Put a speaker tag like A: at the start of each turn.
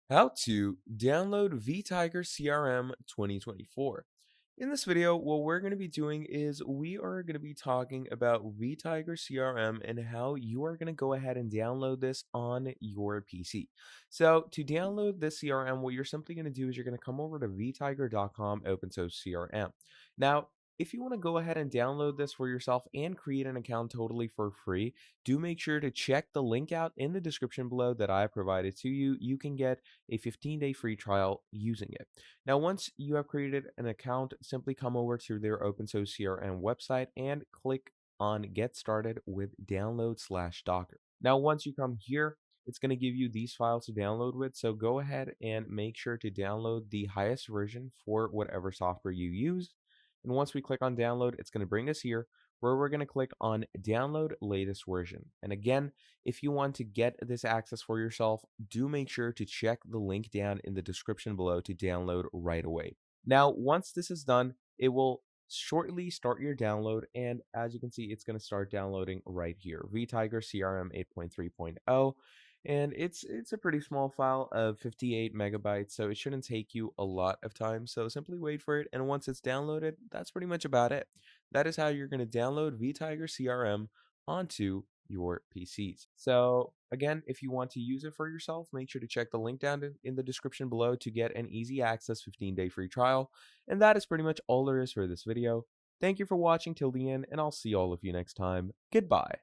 A: How to download Vtiger CRM 2024. In this video, what we're going to be doing is we are going to be talking about Vtiger CRM and how you are going to go ahead and download this on your PC. So to download this CRM, what you're simply going to do is you're going to come over to vtiger.com open source CRM. Now, if you want to go ahead and download this for yourself and create an account totally for free, do make sure to check the link out in the description below that I provided to you. You can get a 15-day free trial using it. Now, once you have created an account, simply come over to their open source CRM website and click on Get Started with Download/Docker. Now, once you come here, it's going to give you these files to download with. So go ahead and make sure to download the highest version for whatever software you use. And once we click on download, it's going to bring us here where we're going to click on download latest version. And again, if you want to get this access for yourself, do make sure to check the link down in the description below to download right away. Now, once this is done, it will shortly start your download. And as you can see, it's going to start downloading right here. Vtiger CRM 8.3.0. And it's a pretty small file of 58 megabytes, so it shouldn't take you a lot of time. So simply wait for it. And once it's downloaded, that's pretty much about it. That is how you're going to download Vtiger CRM onto your PCs. So again, if you want to use it for yourself, make sure to check the link down in the description below to get an easy access 15-day free trial. And that is pretty much all there is for this video. Thank you for watching till the end, and I'll see all of you next time. Goodbye.